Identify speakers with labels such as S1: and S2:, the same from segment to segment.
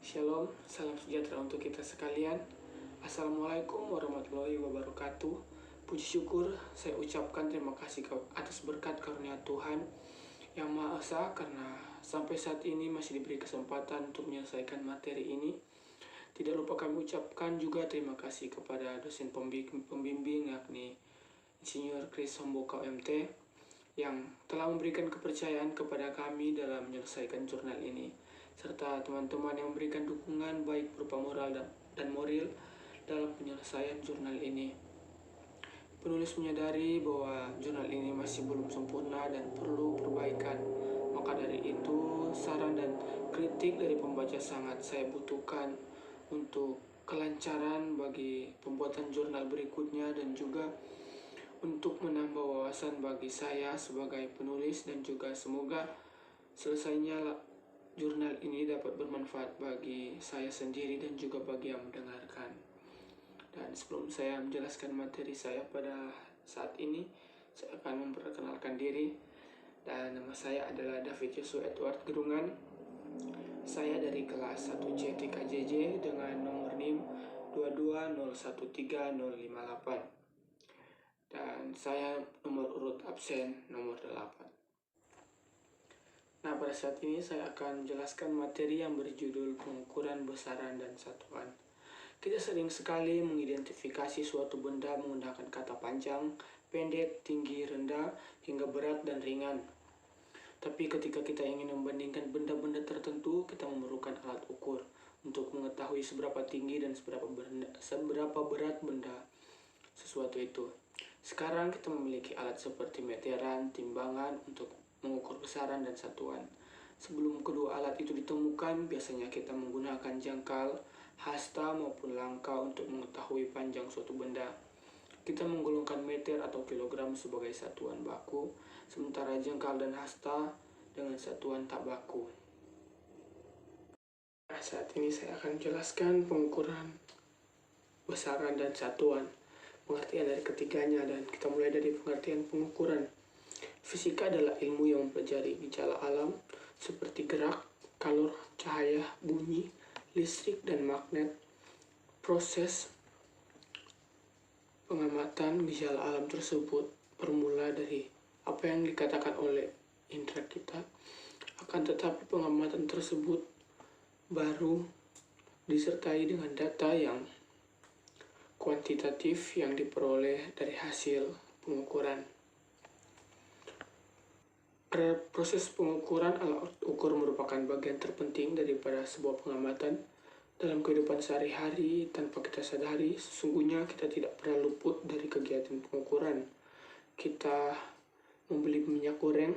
S1: Shalom, salam sejahtera untuk kita sekalian. Assalamualaikum warahmatullahi wabarakatuh. Puji syukur saya ucapkan terima kasih atas berkat karunia Tuhan Yang Maha Esa, karena sampai saat ini masih diberi kesempatan untuk menyelesaikan materi ini. Tidak lupa kami ucapkan juga terima kasih kepada dosen pembimbing yakni Insinyur Chris Homboka MT yang telah memberikan kepercayaan kepada kami dalam menyelesaikan jurnal ini, serta teman-teman yang memberikan dukungan baik berupa moral dan moral dalam penyelesaian jurnal ini. Penulis menyadari bahwa jurnal ini masih belum sempurna dan perlu perbaikan. Maka dari itu, saran dan kritik dari pembaca sangat saya butuhkan untuk kelancaran bagi pembuatan jurnal berikutnya, dan juga untuk menambah wawasan bagi saya sebagai penulis, dan juga semoga selesainya jurnal ini dapat bermanfaat bagi saya sendiri dan juga bagi yang mendengarkan. Dan sebelum saya menjelaskan materi saya pada saat ini, saya akan memperkenalkan diri. Dan nama saya adalah David Joshua Edward Gerungan. Saya dari kelas 1C TKJJ dengan nomor NIM 220130058. Dan saya nomor urut absen nomor 8. Nah, pada saat ini saya akan menjelaskan materi yang berjudul pengukuran besaran dan satuan. Kita sering sekali mengidentifikasi suatu benda menggunakan kata panjang, pendek, tinggi, rendah, hingga berat dan ringan. Tapi ketika kita ingin membandingkan benda-benda tertentu, kita memerlukan alat ukur untuk mengetahui seberapa tinggi dan seberapa berat benda sesuatu itu. Sekarang kita memiliki alat seperti meteran, timbangan untuk mengukur besaran dan satuan. Sebelum kedua alat itu ditemukan, biasanya kita menggunakan jangkal, hasta maupun langkah untuk mengetahui panjang suatu benda. Kita menggolongkan meter atau kilogram sebagai satuan baku, sementara jangkal dan hasta dengan satuan tak baku. Nah, saat ini saya akan menjelaskan pengukuran besaran dan satuan, pengertian dari ketiganya, dan kita mulai dari pengertian pengukuran. Fisika adalah ilmu yang mempelajari gejala alam seperti gerak, kalor, cahaya, bunyi, listrik, dan magnet. Proses pengamatan gejala alam tersebut bermula dari apa yang dikatakan oleh indera kita. Akan tetapi pengamatan tersebut baru disertai dengan data yang kuantitatif yang diperoleh dari hasil pengukuran. Proses pengukuran alat ukur merupakan bagian terpenting daripada sebuah pengamatan. Dalam kehidupan sehari-hari, tanpa kita sadari, sesungguhnya kita tidak pernah luput dari kegiatan pengukuran. Kita membeli minyak goreng,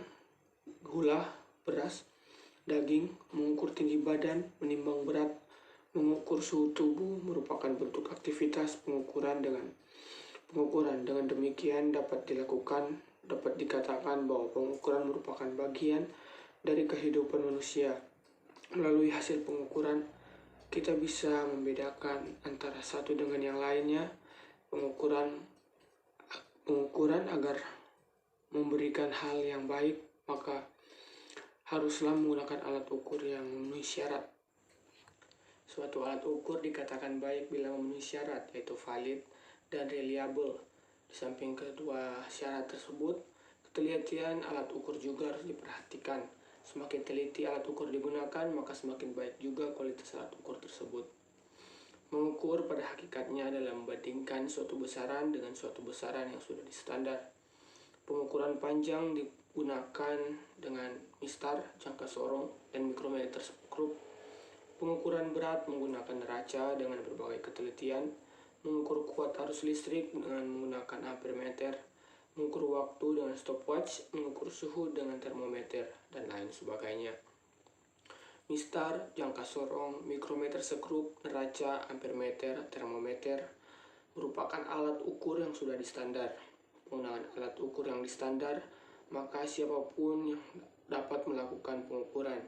S1: gula, beras, daging, mengukur tinggi badan, menimbang berat, mengukur suhu tubuh merupakan bentuk aktivitas pengukuran. Dengan demikian dapat dikatakan bahwa pengukuran merupakan bagian dari kehidupan manusia. Melalui hasil pengukuran, kita bisa membedakan antara satu dengan yang lainnya. Pengukuran agar memberikan hal yang baik, maka haruslah menggunakan alat ukur yang memenuhi syarat. Suatu alat ukur dikatakan baik bila memenuhi syarat, yaitu valid dan reliable. Di samping kedua syarat tersebut, ketelitian alat ukur juga harus diperhatikan. Semakin teliti alat ukur digunakan, maka semakin baik juga kualitas alat ukur tersebut. Mengukur pada hakikatnya adalah membandingkan suatu besaran dengan suatu besaran yang sudah distandar. Pengukuran panjang digunakan dengan mistar, jangka sorong, dan mikrometer skrup. Pengukuran berat menggunakan neraca dengan berbagai ketelitian. Mengukur kuat arus listrik dengan menggunakan ampermeter. Mengukur waktu dengan stopwatch, mengukur suhu dengan termometer, dan lain sebagainya. Mistar, jangka sorong, mikrometer skrup, neraca, ampermeter, termometer merupakan alat ukur yang sudah distandar. Penggunaan alat ukur yang distandar, maka siapapun yang dapat melakukan pengukuran.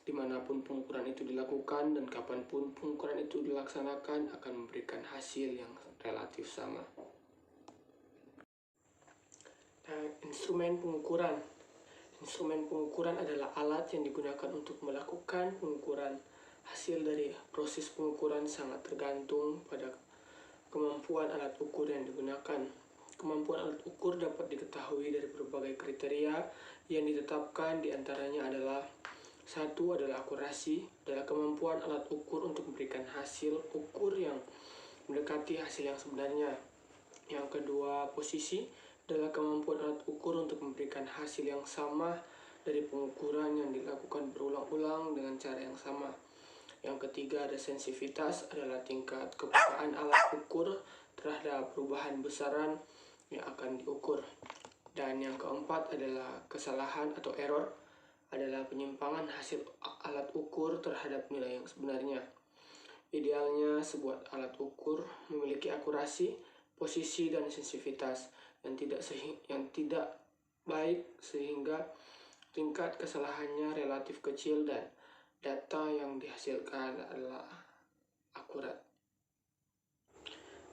S1: Dimanapun pengukuran itu dilakukan dan kapanpun pengukuran itu dilaksanakan akan memberikan hasil yang relatif sama. Instrumen pengukuran. Instrumen pengukuran adalah alat yang digunakan untuk melakukan pengukuran. Hasil dari proses pengukuran sangat tergantung pada kemampuan alat ukur yang digunakan. Kemampuan alat ukur dapat diketahui dari berbagai kriteria yang ditetapkan, diantaranya adalah: satu adalah akurasi, adalah kemampuan alat ukur untuk memberikan hasil ukur yang mendekati hasil yang sebenarnya. Yang kedua, posisi, adalah kemampuan alat ukur untuk memberikan hasil yang sama dari pengukuran yang dilakukan berulang-ulang dengan cara yang sama. Yang ketiga, ada sensitivitas, adalah tingkat kepekaan alat ukur terhadap perubahan besaran yang akan diukur. Dan yang keempat adalah kesalahan atau error, adalah penyimpangan hasil alat ukur terhadap nilai yang sebenarnya. Idealnya, sebuah alat ukur memiliki akurasi, posisi, dan sensitivitas yang tidak baik sehingga tingkat kesalahannya relatif kecil dan data yang dihasilkan adalah akurat.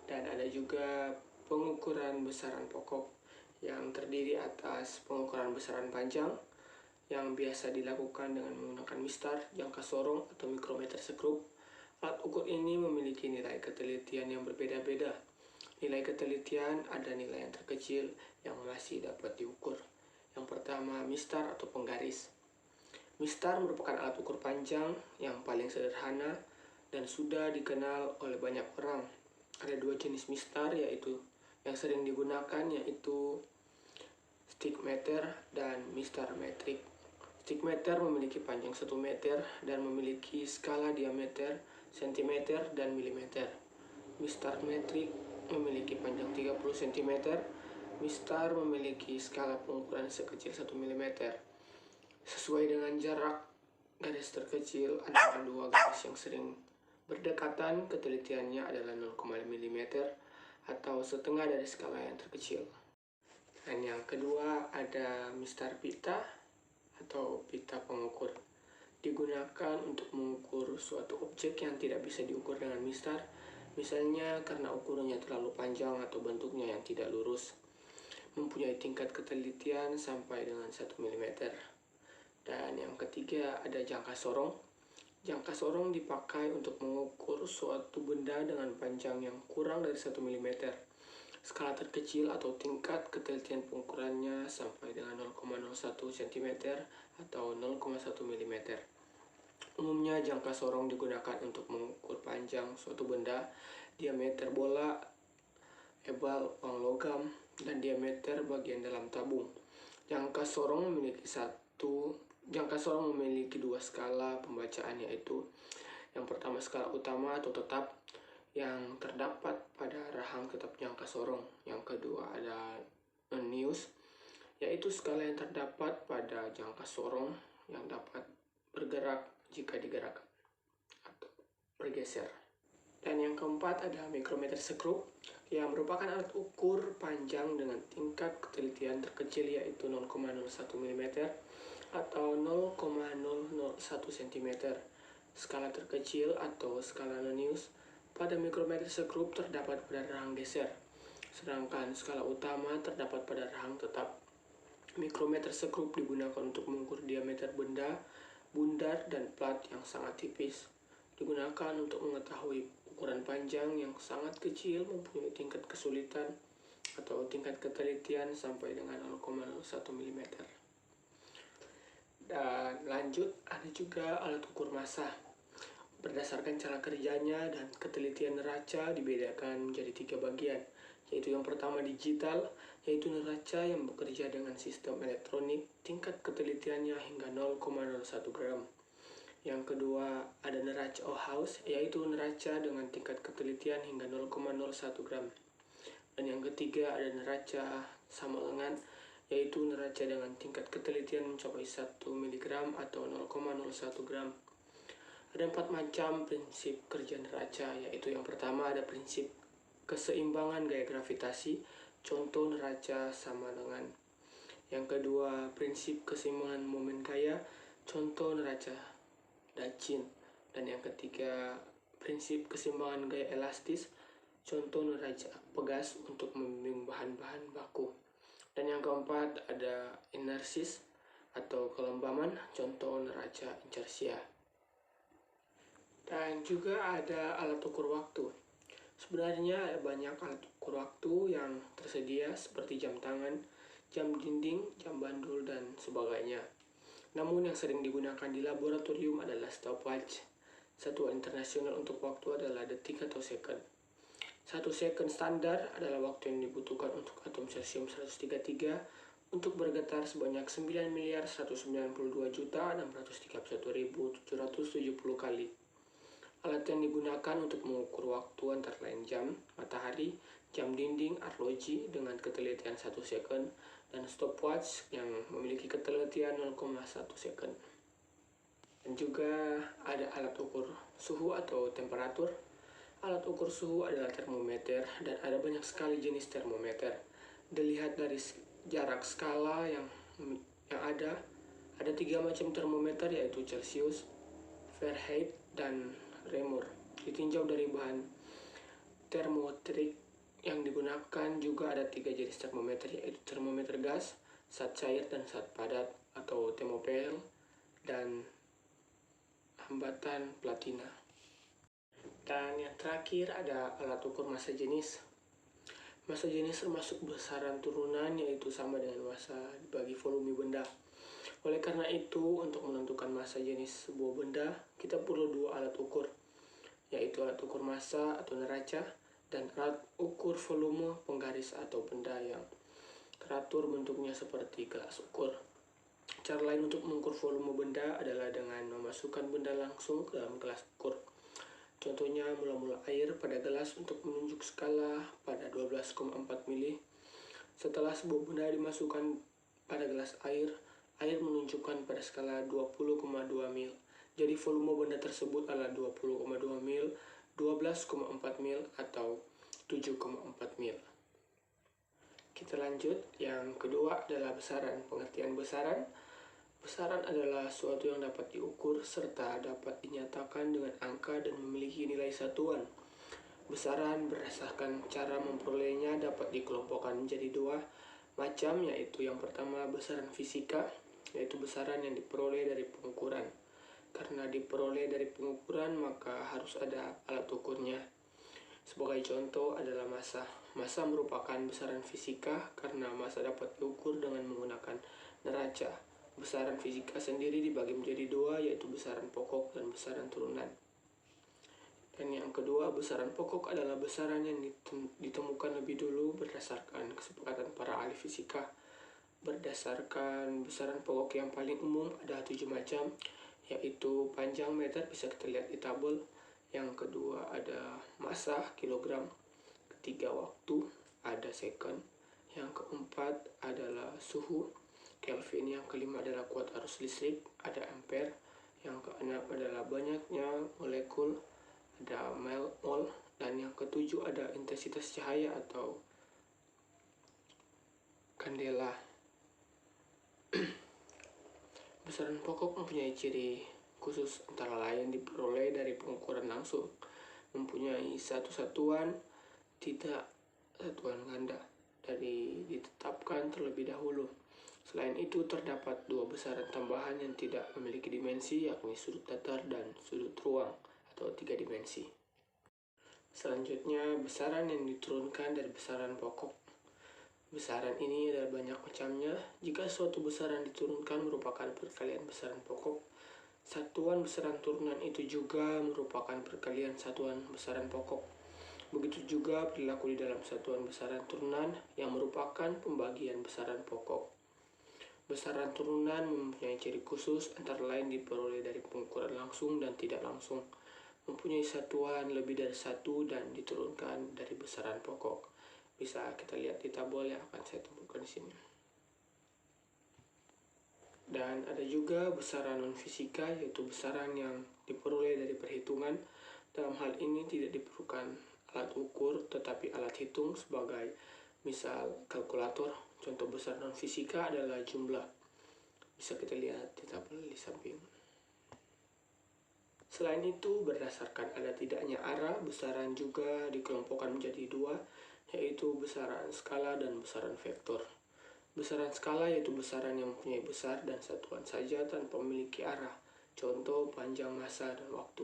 S1: Dan ada juga pengukuran besaran pokok yang terdiri atas pengukuran besaran panjang yang biasa dilakukan dengan menggunakan mistar, jangka sorong, atau mikrometer sekrup. Alat ukur ini memiliki nilai ketelitian yang berbeda-beda. Nilai ketelitian ada nilai yang terkecil yang masih dapat diukur. Yang pertama, mistar atau penggaris. Mistar merupakan alat ukur panjang yang paling sederhana dan sudah dikenal oleh banyak orang. Ada dua jenis mistar yaitu yang sering digunakan, yaitu stickmeter dan mistar metrik. Stickmeter memiliki panjang 1 meter dan memiliki skala diameter cm dan mm. Mistar metrik memiliki panjang 30 cm. Mistar memiliki skala pengukuran sekecil 1 mm. Sesuai dengan jarak garis terkecil antara dua garis yang sering berdekatan, ketelitiannya adalah 0,5 mm atau setengah dari skala yang terkecil. Dan yang kedua ada mistar pita atau pita pengukur. Digunakan untuk mengukur suatu objek yang tidak bisa diukur dengan mistar, misalnya karena ukurannya terlalu panjang atau bentuknya yang tidak lurus. Mempunyai tingkat ketelitian sampai dengan 1 mm. Dan yang ketiga ada jangka sorong. Jangka sorong dipakai untuk mengukur suatu benda dengan panjang yang kurang dari 1 mm. Skala terkecil atau tingkat ketelitian pengukurannya sampai dengan 0,01 cm atau 0,1 mm. Umumnya jangka sorong digunakan untuk mengukur panjang suatu benda, diameter bola, ebal uang logam, dan diameter bagian dalam tabung. Jangka sorong memiliki dua skala pembacaan, yaitu yang pertama skala utama atau tetap yang terdapat pada rahang tetap jangka sorong. Yang kedua ada non-news, yaitu skala yang terdapat pada jangka sorong yang dapat bergerak jika digerakkan atau bergeser. Dan yang keempat ada mikrometer sekrup yang merupakan alat ukur panjang dengan tingkat ketelitian terkecil, yaitu 0,01 mm atau 0,001 cm. Skala terkecil atau skala non-news pada mikrometer sekrup terdapat pada rahang geser, sedangkan skala utama terdapat pada rahang tetap. Mikrometer sekrup digunakan untuk mengukur diameter benda, bundar, dan plat yang sangat tipis. Digunakan untuk mengetahui ukuran panjang yang sangat kecil mempunyai tingkat kesulitan atau tingkat ketelitian sampai dengan 0,01 mm. Dan lanjut, ada juga alat ukur massa. Berdasarkan cara kerjanya dan ketelitian neraca dibedakan menjadi 3 bagian, yaitu yang pertama digital, yaitu neraca yang bekerja dengan sistem elektronik, tingkat ketelitiannya hingga 0,01 gram. Yang kedua ada neraca Ohaus, yaitu neraca dengan tingkat ketelitian hingga 0,01 gram. Dan yang ketiga ada neraca sama lengan, yaitu neraca dengan tingkat ketelitian mencapai 1 mg atau 0,01 gram. Ada 4 macam prinsip kerja neraca, yaitu yang pertama ada prinsip keseimbangan gaya gravitasi, contoh neraca sama lengan. Yang kedua, prinsip keseimbangan momen gaya, contoh neraca Dachin. Dan yang ketiga, prinsip keseimbangan gaya elastis, contoh neraca Pegas untuk membimbing bahan-bahan baku. Dan yang keempat ada inersis atau kelembaman, contoh neraca Inersia. Dan juga ada alat ukur waktu. Sebenarnya ada banyak alat ukur waktu yang tersedia seperti jam tangan, jam dinding, jam bandul, dan sebagainya. Namun yang sering digunakan di laboratorium adalah stopwatch. Satuan internasional untuk waktu adalah detik atau second. 1 second standar adalah waktu yang dibutuhkan untuk atom cesium 133 untuk bergetar sebanyak 9.192.631.770 kali. Alat yang digunakan untuk mengukur waktu antara lain jam, matahari, jam dinding, arloji dengan ketelitian 1 second, dan stopwatch yang memiliki ketelitian 0,1 second. Dan juga ada alat ukur suhu atau temperatur. Alat ukur suhu adalah termometer dan ada banyak sekali jenis termometer. Dilihat dari jarak skala yang ada 3 macam termometer yaitu Celcius, Fahrenheit, dan Reaumur. Ditinjau dari bahan termometrik yang digunakan juga ada 3 jenis termometer yaitu termometer gas, zat cair, dan zat padat atau thermopile, dan hambatan platina. Dan yang terakhir ada alat ukur massa jenis. Massa jenis termasuk besaran turunan yaitu sama dengan massa dibagi volume benda. Oleh karena itu, untuk menentukan massa jenis sebuah benda, kita perlu 2 alat ukur, yaitu alat ukur massa atau neraca dan alat ukur volume penggaris atau benda yang teratur bentuknya seperti gelas ukur. Cara lain untuk mengukur volume benda adalah dengan memasukkan benda langsung ke dalam gelas ukur. Contohnya mula-mula air pada gelas untuk menunjuk skala pada 12,4 mili. Setelah sebuah benda dimasukkan pada gelas air menunjukkan pada skala 20,2 mil. Jadi volume benda tersebut adalah 20,2 mil, 12,4 mil, atau 7,4 mil. Kita lanjut. Yang kedua adalah besaran. Pengertian besaran. Besaran adalah suatu yang dapat diukur serta dapat dinyatakan dengan angka dan memiliki nilai satuan. Besaran berdasarkan cara memperolehnya dapat dikelompokkan menjadi 2 macam, yaitu yang pertama besaran fisika, yaitu besaran yang diperoleh dari pengukuran. Karena diperoleh dari pengukuran maka harus ada alat ukurnya. Sebagai contoh adalah massa. Massa merupakan besaran fisika karena massa dapat diukur dengan menggunakan neraca. Besaran fisika sendiri dibagi menjadi 2, yaitu besaran pokok dan besaran turunan. Dan yang kedua, besaran pokok adalah besaran yang ditemukan lebih dulu berdasarkan kesepakatan para ahli fisika. Berdasarkan besaran pokok yang paling umum ada 7 macam, yaitu panjang meter, bisa kita lihat di tabel. Yang kedua ada massa, kilogram. Ketiga waktu, ada second. Yang keempat adalah suhu, Kelvin. Yang kelima adalah kuat arus listrik, ada ampere. Yang keenam adalah banyaknya molekul, ada mol. Dan yang ketujuh ada intensitas cahaya atau kandela. Besaran pokok mempunyai ciri khusus antara lain diperoleh dari pengukuran langsung, mempunyai satu satuan, tidak satuan ganda, dari ditetapkan terlebih dahulu. Selain itu terdapat 2 besaran tambahan yang tidak memiliki dimensi, yakni sudut datar dan sudut ruang atau 3 dimensi. Selanjutnya besaran yang diturunkan dari besaran pokok. Besaran ini ada banyak macamnya. Jika suatu besaran diturunkan merupakan perkalian besaran pokok, satuan besaran turunan itu juga merupakan perkalian satuan besaran pokok. Begitu juga berlaku di dalam satuan besaran turunan yang merupakan pembagian besaran pokok. Besaran turunan mempunyai ciri khusus antara lain diperoleh dari pengukuran langsung dan tidak langsung, mempunyai satuan lebih dari 1 dan diturunkan dari besaran pokok. Bisa kita lihat di tabel yang akan saya tunjukkan di sini. Dan ada juga besaran non-fisika, yaitu besaran yang diperoleh dari perhitungan. Dalam hal ini tidak diperlukan alat ukur, tetapi alat hitung sebagai misal kalkulator. Contoh besar non-fisika adalah jumlah. Bisa kita lihat di tabel di samping. Selain itu, berdasarkan ada tidaknya arah, besaran juga dikelompokkan menjadi 2, yaitu besaran skala dan besaran vektor. Besaran skala yaitu besaran yang mempunyai besar dan satuan saja tanpa memiliki arah, contoh panjang, massa, dan waktu.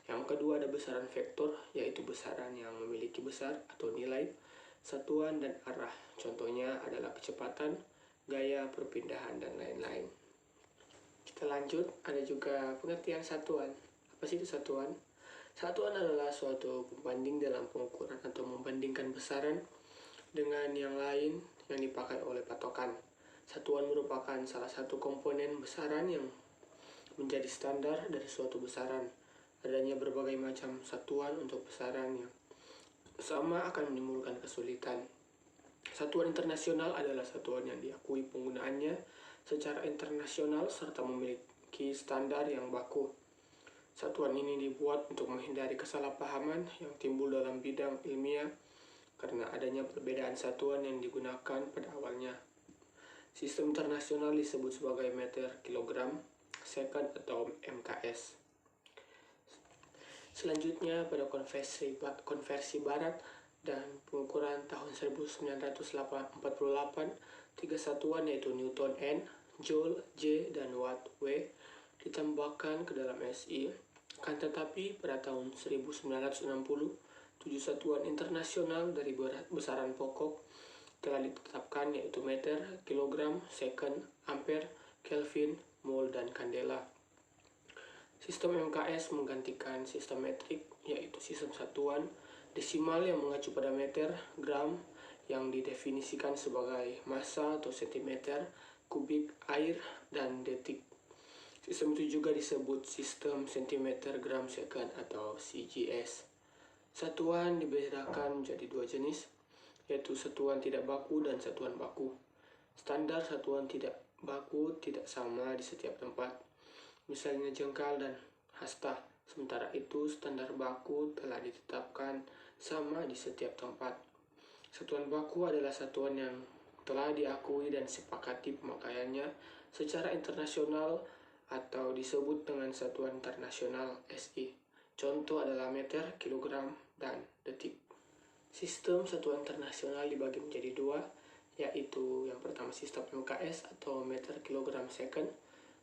S1: Yang kedua ada besaran vektor, yaitu besaran yang memiliki besar atau nilai, satuan, dan arah. Contohnya adalah kecepatan, gaya, perpindahan, dan lain-lain. Kita lanjut, ada juga pengertian satuan. Apa sih itu satuan? Satuan adalah suatu pembanding dalam pengukuran atau membandingkan besaran dengan yang lain yang dipakai oleh patokan. Satuan merupakan salah satu komponen besaran yang menjadi standar dari suatu besaran. Adanya berbagai macam satuan untuk besaran yang sama akan menimbulkan kesulitan. Satuan internasional adalah satuan yang diakui penggunaannya secara internasional serta memiliki standar yang baku. Satuan ini dibuat untuk menghindari kesalahpahaman yang timbul dalam bidang ilmiah karena adanya perbedaan satuan yang digunakan pada awalnya. Sistem internasional disebut sebagai meter kilogram second atau MKS. Selanjutnya pada konversi barat dan pengukuran tahun 1948, tiga satuan yaitu Newton N, Joule J, dan Watt W ditambahkan ke dalam SI. Kan tetapi pada tahun 1960, 7 satuan internasional dari besaran pokok telah ditetapkan, yaitu meter, kilogram, second, ampere, kelvin, mol, dan kandela. Sistem MKS menggantikan sistem metrik, yaitu sistem satuan desimal yang mengacu pada meter, gram, yang didefinisikan sebagai massa atau sentimeter kubik air, dan detik. Sistem itu juga disebut sistem sentimeter gram second atau CGS. Satuan dibedakan menjadi dua jenis, yaitu satuan tidak baku dan satuan baku. Standar satuan tidak baku tidak sama di setiap tempat, misalnya jengkal dan hasta. Sementara itu, standar baku telah ditetapkan sama di setiap tempat. Satuan baku adalah satuan yang telah diakui dan sepakati pemakaiannya secara internasional atau disebut dengan satuan internasional SI. Contoh adalah meter, kilogram, dan detik. Sistem satuan internasional dibagi menjadi dua, yaitu yang pertama sistem MKS atau meter kilogram second,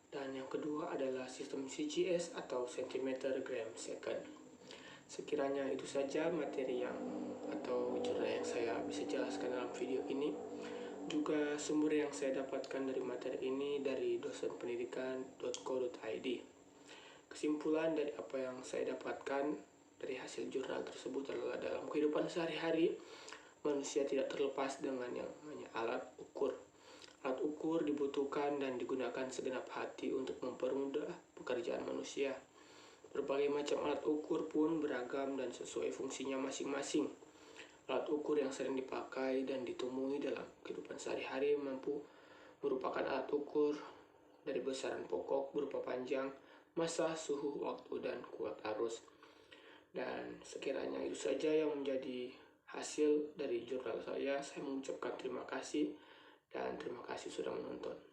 S1: dan yang kedua adalah sistem CGS atau centimeter gram second. Sekiranya itu saja materi atau jurnal yang saya bisa jelaskan dalam video ini. Juga sumber yang saya dapatkan dari materi ini dari dosenpendidikan.co.id. Kesimpulan dari apa yang saya dapatkan dari hasil jurnal tersebut adalah dalam kehidupan sehari-hari, manusia tidak terlepas dengan yang namanya alat ukur. Alat ukur dibutuhkan dan digunakan segenap hati untuk mempermudah pekerjaan manusia. Berbagai macam alat ukur pun beragam dan sesuai fungsinya masing-masing. Alat ukur yang sering dipakai dan ditemui dalam kehidupan sehari-hari merupakan alat ukur dari besaran pokok berupa panjang, massa, suhu, waktu, dan kuat arus. Dan sekiranya itu saja yang menjadi hasil dari jurnal saya mengucapkan terima kasih dan terima kasih sudah menonton.